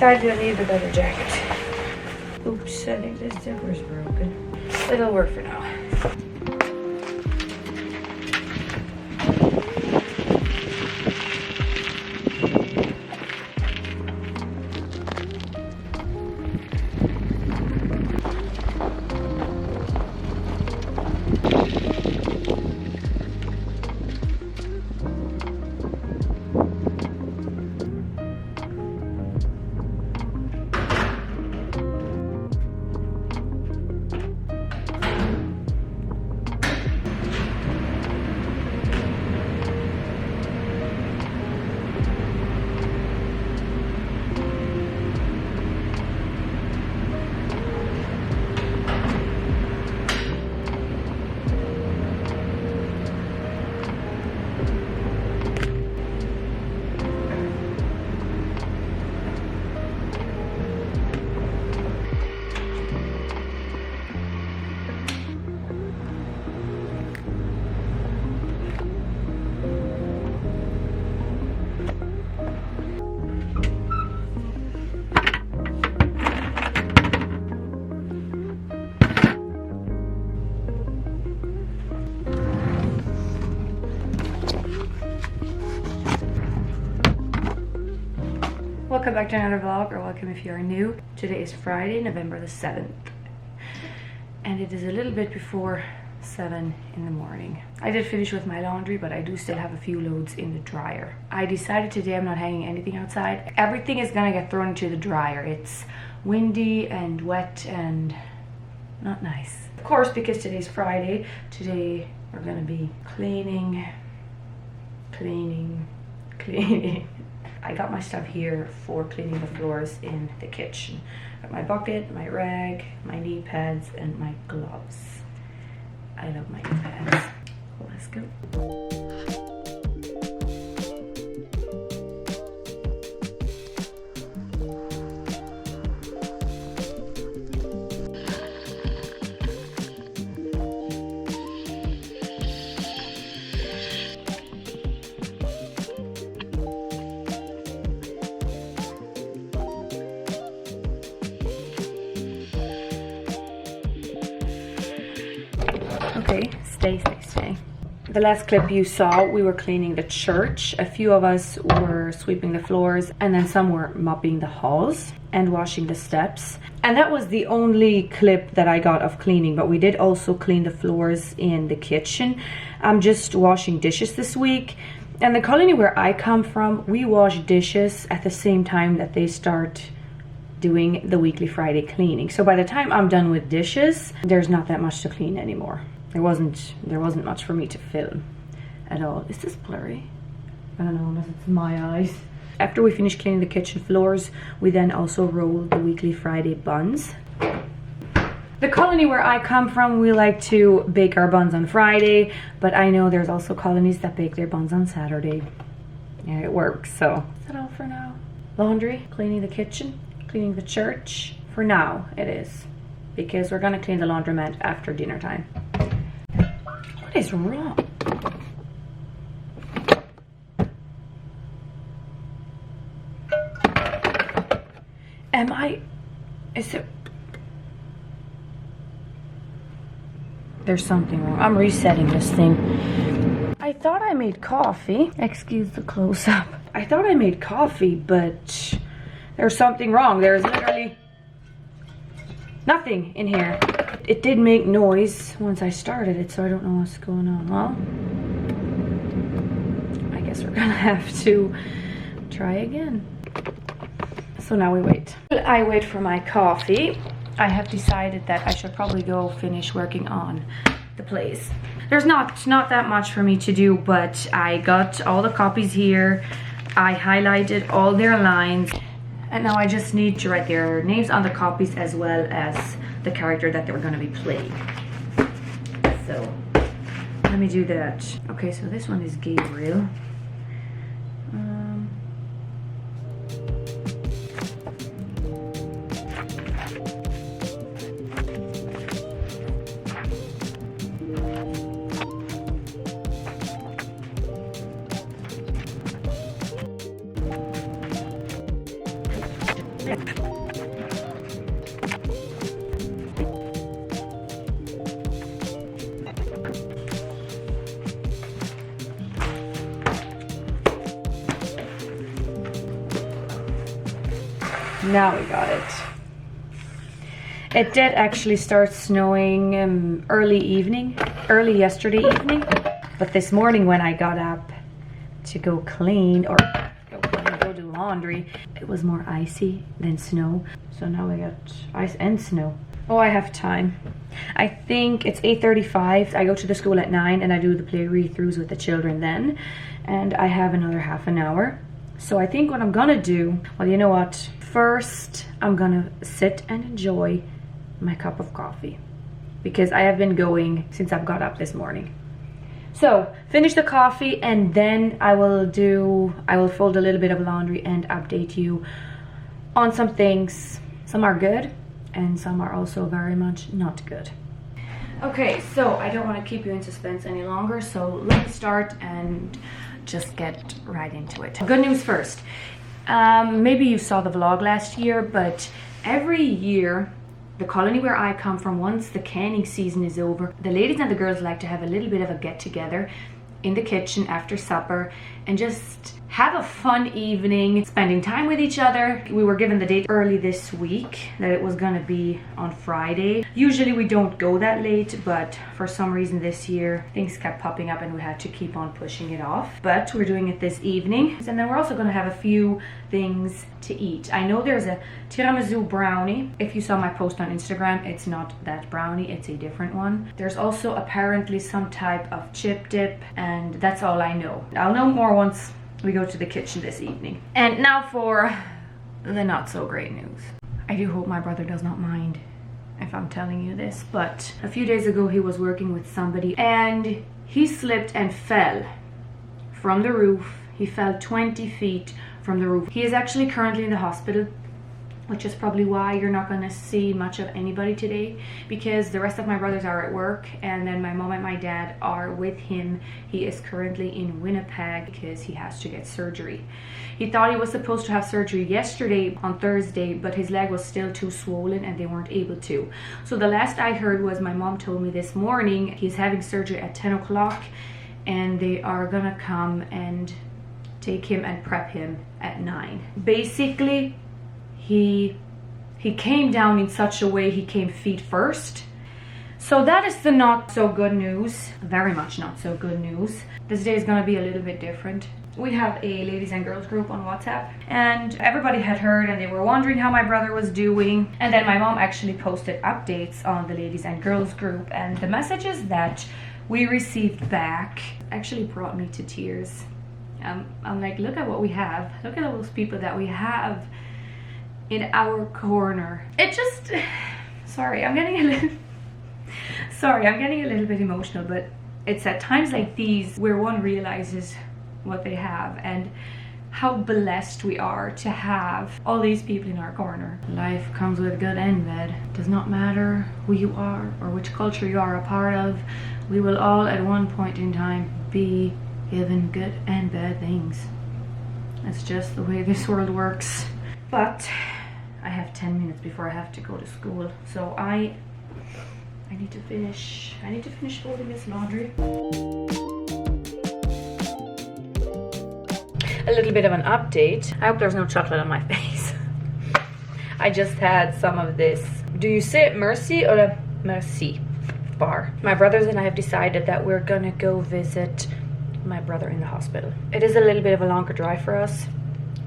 decided I needed a better jacket. Oops, I think this zipper's broken. But it'll work for now. Welcome back to another vlog, or welcome if you are new. Today is Friday, November the 7th. And it is a little bit before 7 in the morning. I did finish with my laundry, but I do still have a few loads in the dryer. I decided today I'm not hanging anything outside. Everything is gonna get thrown into the dryer. It's windy and wet and not nice. Of course, because today's Friday, today we're gonna be cleaning. I got my stuff here for cleaning the floors in the kitchen. Got my bucket, my rag, my knee pads, and my gloves. I love my knee pads. Let's go. Okay, stay. The last clip you saw, we were cleaning the church. A few of us were sweeping the floors, and then some were mopping the halls and washing the steps. And that was the only clip that I got of cleaning, but we did also clean the floors in the kitchen. I'm just washing dishes this week. And the colony where I come from, we wash dishes at the same time that they start doing the weekly Friday cleaning. So by the time I'm done with dishes, there's not that much to clean anymore. There wasn't much for me to film at all. Is this blurry? I don't know, unless it's my eyes. After we finish cleaning the kitchen floors, we then also roll the weekly Friday buns. The colony where I come from, we like to bake our buns on Friday, but I know there's also colonies that bake their buns on Saturday. Yeah, it works. So is that all for now? Laundry, cleaning the kitchen, cleaning the church. For now, it is, because we're gonna clean the laundromat after dinner time. What is wrong? Is it? There's something wrong. I'm resetting this thing. I thought I made coffee. Excuse the close-up. I thought I made coffee, but there's something wrong. There's literally nothing in here. It did make noise once I started it, so I don't know what's going on. Well, I guess we're gonna have to try again. So now we wait. I wait for my coffee. I have decided that I should probably go finish working on the place. There's not that much for me to do, but I got all the copies here. I highlighted all their lines, and now I just need to write their names on the copies as well as the character that they're going to be playing. So let me do that. Okay, so this one is Gabriel. Now we got it. It did actually start snowing early yesterday evening. But this morning when I got up to go clean or go do laundry, it was more icy than snow. So now we got ice and snow. Oh, I have time. I think it's 8:35. I go to the school at 9 and I do the play read-throughs with the children then. And I have another half an hour. So I think what I'm gonna do, well, you know what? First, I'm gonna sit and enjoy my cup of coffee because I have been going since I've got up this morning. So finish the coffee and then I will fold a little bit of laundry and update you on some things. Some are good and some are also very much not good. Okay, so I don't want to keep you in suspense any longer, so let's start and just get right into it. Good news first. Maybe you saw the vlog last year, but every year, the colony where I come from, once the canning season is over, the ladies and the girls like to have a little bit of a get-together in the kitchen after supper and just have a fun evening, spending time with each other. We were given the date early this week that it was gonna be on Friday. Usually we don't go that late, but for some reason this year things kept popping up and we had to keep on pushing it off. But we're doing it this evening. And then we're also gonna have a few things to eat. I know there's a tiramisu brownie. If you saw my post on Instagram, it's not that brownie, it's a different one. There's also apparently some type of chip dip, and that's all I know. I'll know more once we go to the kitchen this evening. And now for the not so great news. I do hope my brother does not mind if I'm telling you this, but a few days ago he was working with somebody and he slipped and fell from the roof. He fell 20 feet from the roof. He is actually currently in the hospital, which is probably why you're not gonna see much of anybody today, because the rest of my brothers are at work and then my mom and my dad are with him. He is currently in Winnipeg because he has to get surgery. He thought he was supposed to have surgery yesterday on Thursday, but his leg was still too swollen and they weren't able to. So the last I heard was my mom told me this morning he's having surgery at 10 o'clock and they are gonna come and take him and prep him at 9. Basically, he came down in such a way he came feet first. So that is the not so good news, very much not so good news. This day is gonna be a little bit different. We have a ladies and girls group on WhatsApp and everybody had heard and they were wondering how my brother was doing. And then my mom actually posted updates on the ladies and girls group, and the messages that we received back actually brought me to tears. I'm like, look at what we have. Look at all those people that we have in our corner. It just, sorry, I'm getting a little bit emotional, but it's at times like these where one realizes what they have and how blessed we are to have all these people in our corner. Life comes with good and bad. It does not matter who you are or which culture you are a part of. We will all at one point in time be given good and bad things. That's just the way this world works. But I have 10 minutes before I have to go to school, so I need to finish folding this laundry. A little bit of an update. I hope there's no chocolate on my face. I just had some of this. Do you say it Mercy or a Merci bar? My brothers and I have decided that we're gonna go visit my brother in the hospital. It is a little bit of a longer drive for us,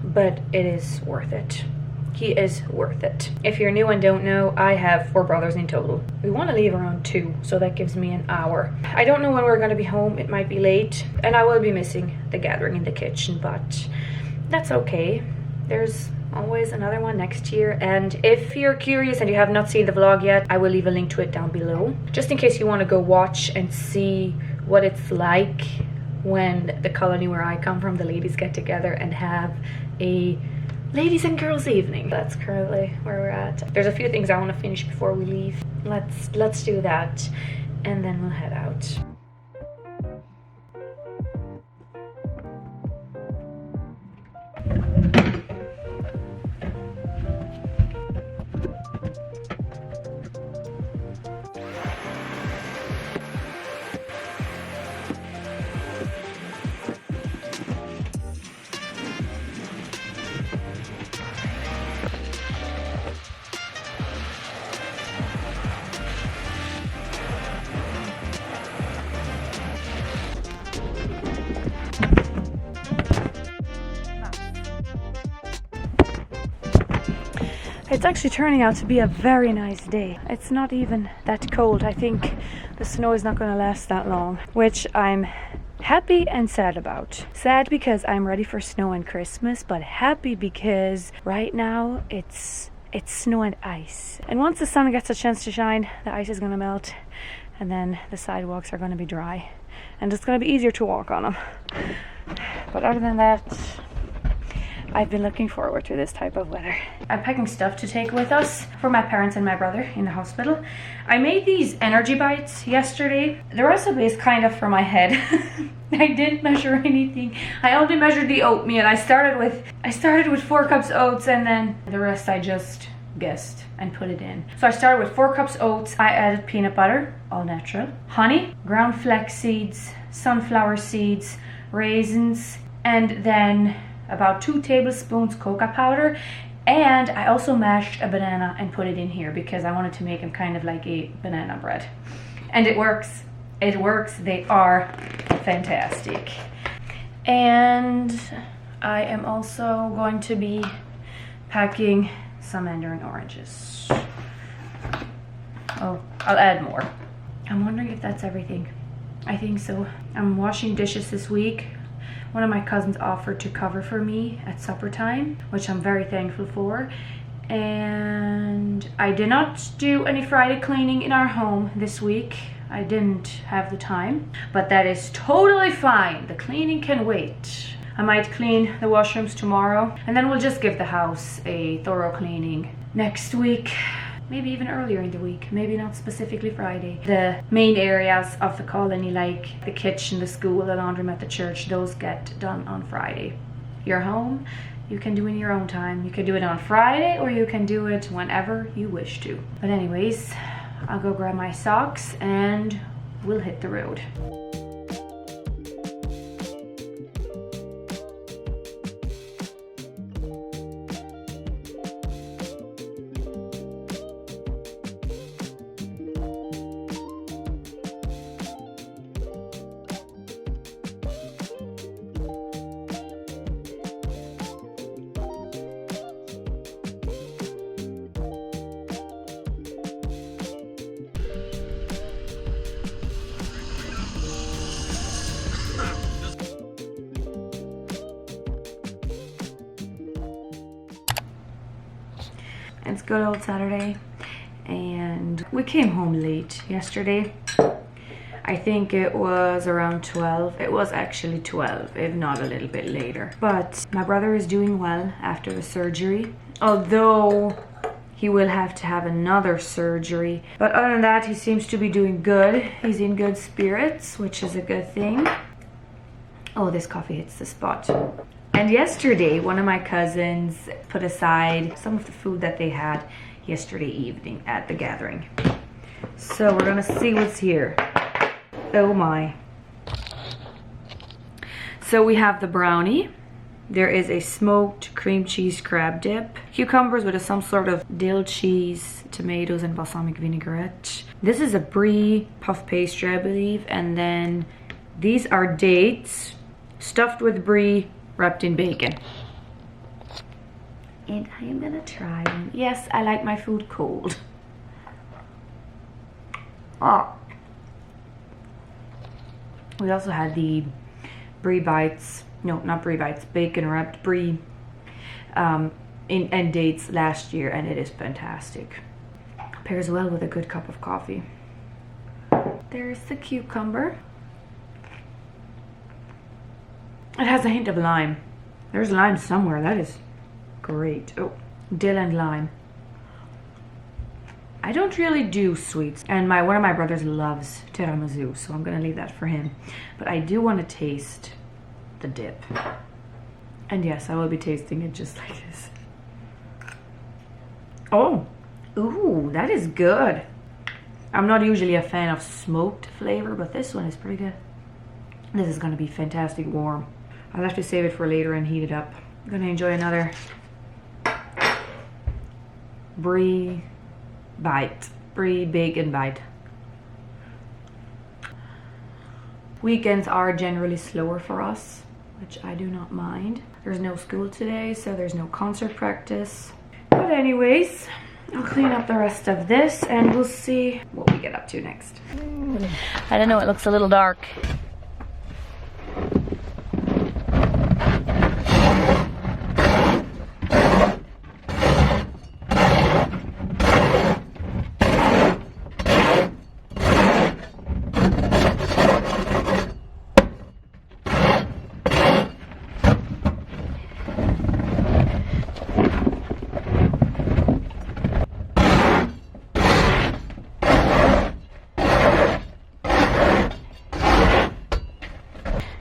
but it is worth it. He is worth it. If you're new and don't know, I have 4 brothers in total. We want to leave around 2, so that gives me an hour. I don't know when we're going to be home. It might be late, and I will be missing the gathering in the kitchen, but that's okay. There's always another one next year, and if you're curious and you have not seen the vlog yet, I will leave a link to it down below, just in case you want to go watch and see what it's like when the colony where I come from, the ladies get together and have a ladies and girls evening. That's currently where we're at. There's a few things I want to finish before we leave. Let's do that and then we'll head out. It's actually turning out to be a very nice day. It's not even that cold. I think the snow is not going to last that long, which I'm happy and sad about. Sad because I'm ready for snow and Christmas, but happy because right now it's snow and ice. And once the sun gets a chance to shine, the ice is going to melt, and then the sidewalks are going to be dry, and it's going to be easier to walk on them. But other than that, I've been looking forward to this type of weather. I'm packing stuff to take with us for my parents and my brother in the hospital. I made these energy bites yesterday. The recipe is kind of for my head. I didn't measure anything. I only measured the oatmeal. I started with 4 cups oats, and then the rest I just guessed and put it in. So I started with 4 cups oats. I added peanut butter, all natural, honey, ground flax seeds, sunflower seeds, raisins, and then about 2 tablespoons cocoa powder. And I also mashed a banana and put it in here because I wanted to make them kind of like a banana bread. And it works. It works. They are fantastic. And I am also going to be packing some mandarin oranges. Oh, I'll add more. I'm wondering if that's everything. I think so. I'm washing dishes this week. One of my cousins offered to cover for me at supper time, which I'm very thankful for. And I did not do any Friday cleaning in our home this week. I didn't have the time, but that is totally fine. The cleaning can wait. I might clean the washrooms tomorrow, and then we'll just give the house a thorough cleaning next week. Maybe even earlier in the week, maybe not specifically Friday. The main areas of the colony, like the kitchen, the school, the laundromat, the church, those get done on Friday. Your home, you can do in your own time. You can do it on Friday, or you can do it whenever you wish to. But anyways, I'll go grab my socks and we'll hit the road. It's good old Saturday, and we came home late yesterday. I think it was around 12. It was actually 12, if not a little bit later. But my brother is doing well after the surgery, although he will have to have another surgery. But other than that, he seems to be doing good. He's in good spirits, which is a good thing. Oh, this coffee hits the spot. And yesterday, one of my cousins put aside some of the food that they had yesterday evening at the gathering. So we're gonna see what's here. Oh my. So we have the brownie. There is a smoked cream cheese crab dip, cucumbers with some sort of dill cheese, tomatoes, and balsamic vinaigrette. This is a brie puff pastry, I believe. And then these are dates stuffed with brie, wrapped in bacon. And I am gonna try them. Yes, I like my food cold. Oh. We also had the brie bites. No, not brie bites. Bacon wrapped brie and dates last year, and it is fantastic. Pairs well with a good cup of coffee. There's the cucumber. It has a hint of lime. There's lime somewhere. That is great. Oh, dill and lime. I don't really do sweets, and one of my brothers loves tiramisu, so I'm gonna leave that for him. But I do want to taste the dip. And yes, I will be tasting it just like this. Oh, ooh, that is good. I'm not usually a fan of smoked flavor, but this one is pretty good. This is gonna be fantastic warm. I'll have to save it for later and heat it up. I'm gonna enjoy another brie bite, brie bacon bite. Weekends are generally slower for us, which I do not mind. There's no school today, so there's no concert practice. But anyways, I'll clean up the rest of this and we'll see what we get up to next. I don't know, it looks a little dark.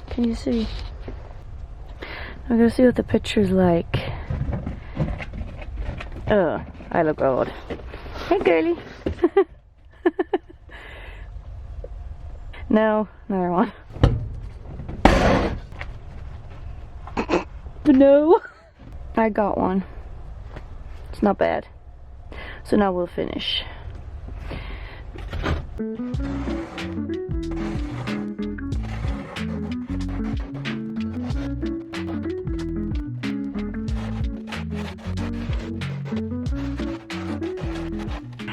Can you see? I'm gonna see what the picture's like. Oh, I look old. Hey, girly. No, another one. No. I got one. It's not bad. So now we'll finish.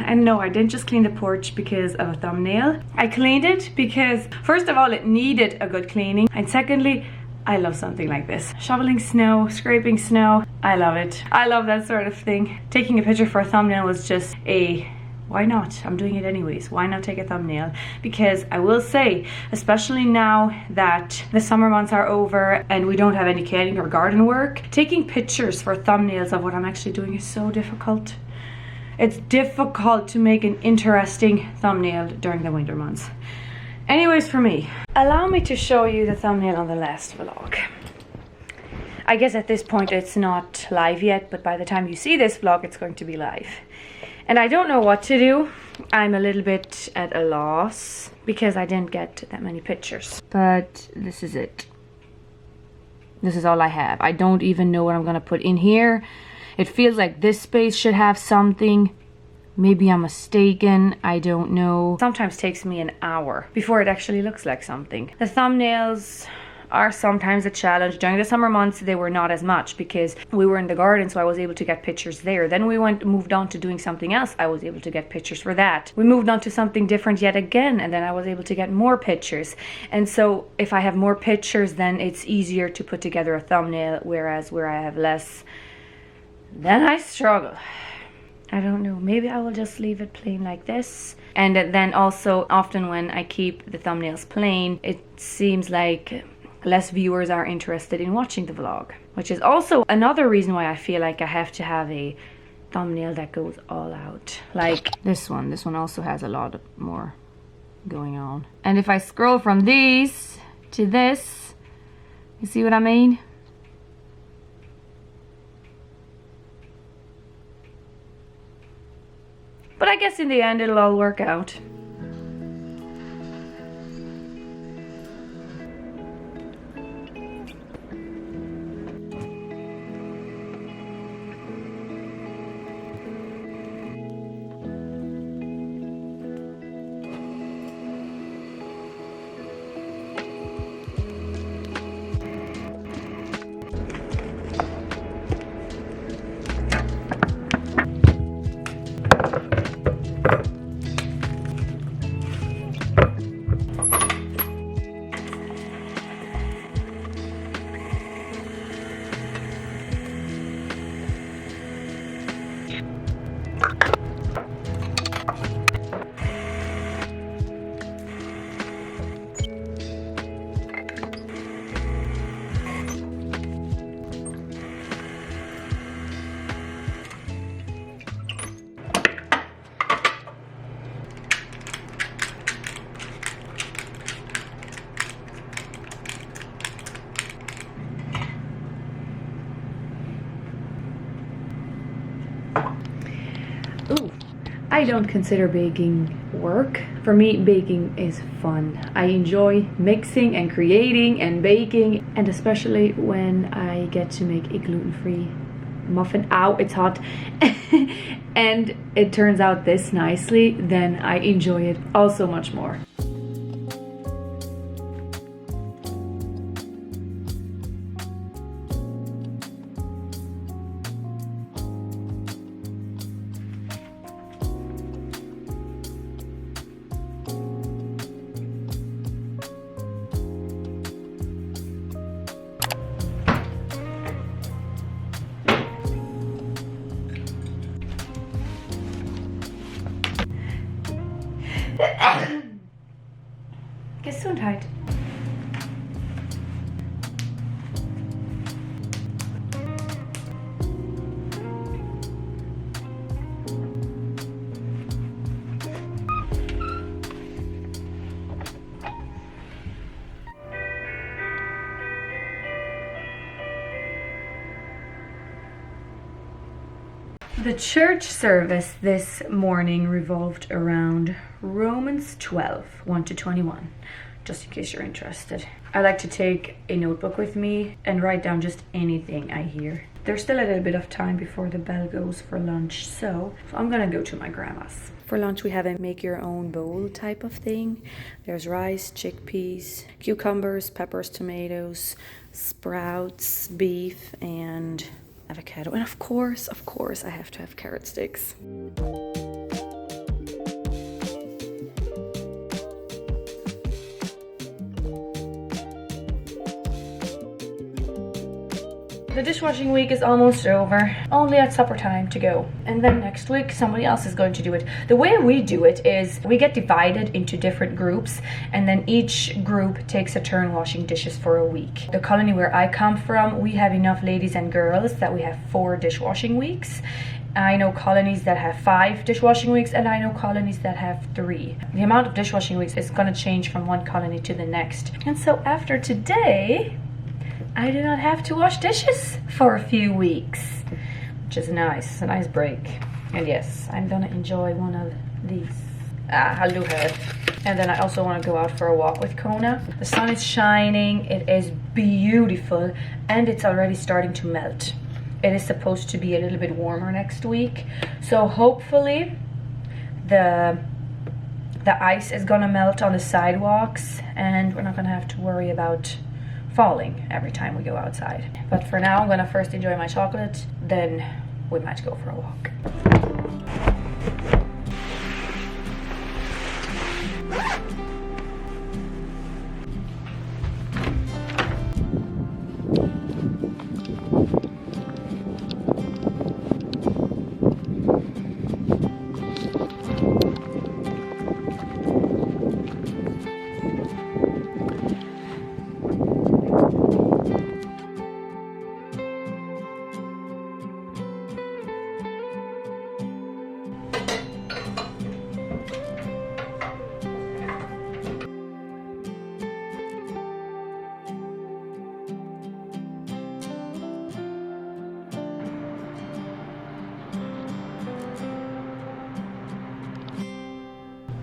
And no, I didn't just clean the porch because of a thumbnail. I cleaned it because, first of all, it needed a good cleaning. And secondly, I love something like this. Shoveling snow, scraping snow. I love it. I love that sort of thing. Taking a picture for a thumbnail was just a, why not? I'm doing it anyways. Why not take a thumbnail? Because I will say, especially now that the summer months are over and we don't have any canning or garden work, taking pictures for thumbnails of what I'm actually doing is so difficult. It's difficult to make an interesting thumbnail during the winter months. Anyways, for me, allow me to show you the thumbnail on the last vlog. I guess at this point it's not live yet, but by the time you see this vlog, it's going to be live. And I don't know what to do. I'm a little bit at a loss because I didn't get that many pictures. But this is it. This is all I have. I don't even know what I'm gonna put in here. It feels like this space should have something. Maybe I'm mistaken, I don't know. Sometimes takes me an hour before it actually looks like something. The thumbnails are sometimes a challenge. During the summer months, they were not as much because we were in the garden, so I was able to get pictures there. Then we moved on to doing something else. I was able to get pictures for that. We moved on to something different yet again, and then I was able to get more pictures. And so if I have more pictures, then it's easier to put together a thumbnail, whereas where I have less, then I struggle. I don't know, maybe I will just leave it plain like this. And then also often when I keep the thumbnails plain, it seems like less viewers are interested in watching the vlog, which is also another reason why I feel like I have to have a thumbnail that goes all out. Like this one also has a lot more going on. And if I scroll from these to this, you see what I mean? But I guess in the end it'll all work out. Ooh, I don't consider baking work. For me, baking is fun. I enjoy mixing and creating and baking, and especially when I get to make a gluten-free muffin. Ow, it's hot. And it turns out this nicely, then I enjoy it also much more. Gesundheit. The church service this morning revolved around Romans 12, 1 to 21, just in case you're interested. I like to take a notebook with me and write down just anything I hear. There's still a little bit of time before the bell goes for lunch, so I'm gonna go to my grandma's. For lunch we have a make your own bowl type of thing. There's rice, chickpeas, cucumbers, peppers, tomatoes, sprouts, beef, and avocado, and of course I have to have carrot sticks. The dishwashing week is almost over, only at supper time to go. And then next week somebody else is going to do it. The way we do it is we get divided into different groups, and then each group takes a turn washing dishes for a week. The colony where I come from, we have enough ladies and girls that we have 4 dishwashing weeks. I know colonies that have 5 dishwashing weeks, and I know colonies that have 3. The amount of dishwashing weeks is going to change from one colony to the next. And so after today, I do not have to wash dishes for a few weeks, which is nice, a nice break. And yes, I'm gonna enjoy one of these. Halluhed. And then I also want to go out for a walk with Kona. The sun is shining, it is beautiful, and it's already starting to melt. It is supposed to be a little bit warmer next week, so hopefully the ice is gonna melt on the sidewalks and we're not gonna have to worry about falling every time we go outside. But for now, I'm gonna first enjoy my chocolate, then we might go for a walk.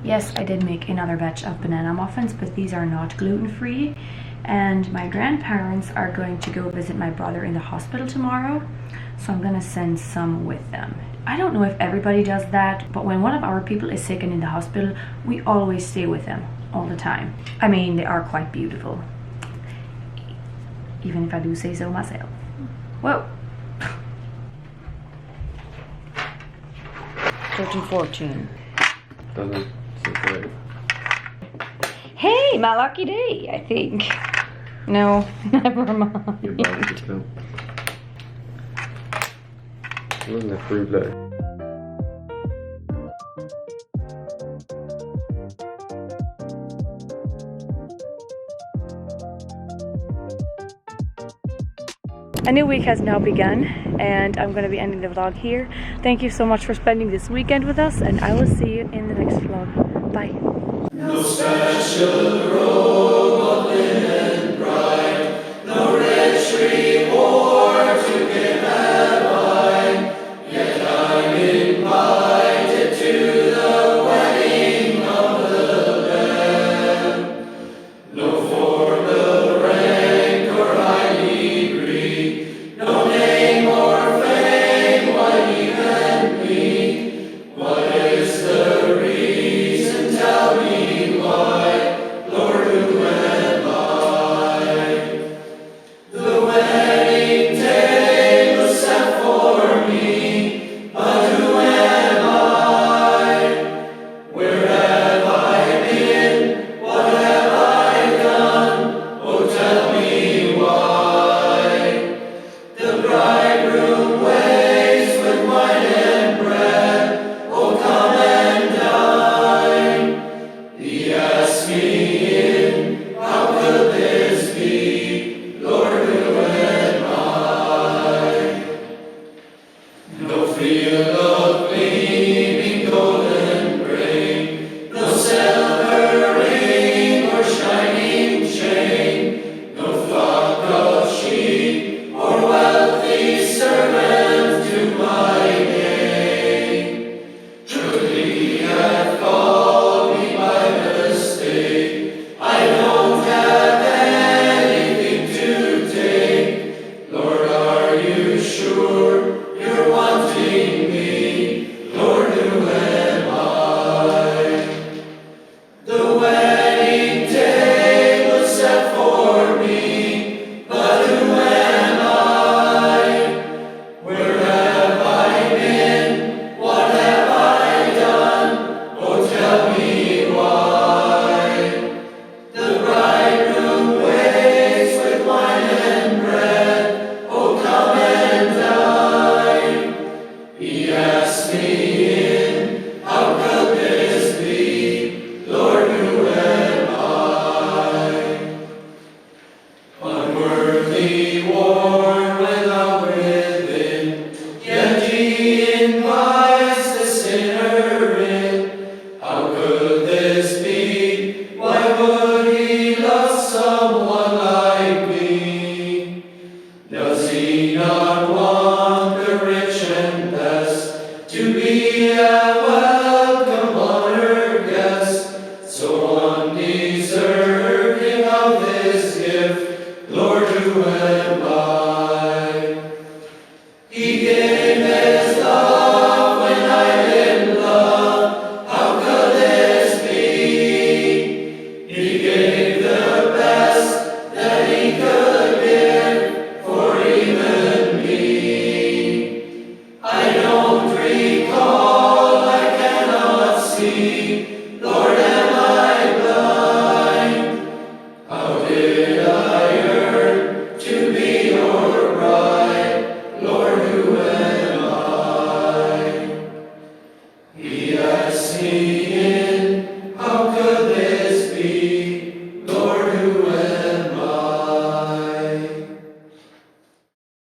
Yes, I did make another batch of banana muffins, but these are not gluten-free. And my grandparents are going to go visit my brother in the hospital tomorrow, so I'm gonna send some with them. I don't know if everybody does that, but when one of our people is sick and in the hospital, we always stay with them all the time. I mean, they are quite beautiful, even if I do say so myself. Whoa. 13-14. Doesn't sit good. Hey, my lucky day, I think. No, never mind. Your barbecue too. Wasn't that free blood? A new week has now begun, and I'm going to be ending the vlog here. Thank you so much for spending this weekend with us, and I will see you in the next vlog. Bye. No special robe of linen bright, no rich reward to give at mine, yet I'm invited to the wedding of the Lamb. No formal rank or highly degree, no name or fame, why even me? What is the reason? Tell me why, Lord. and by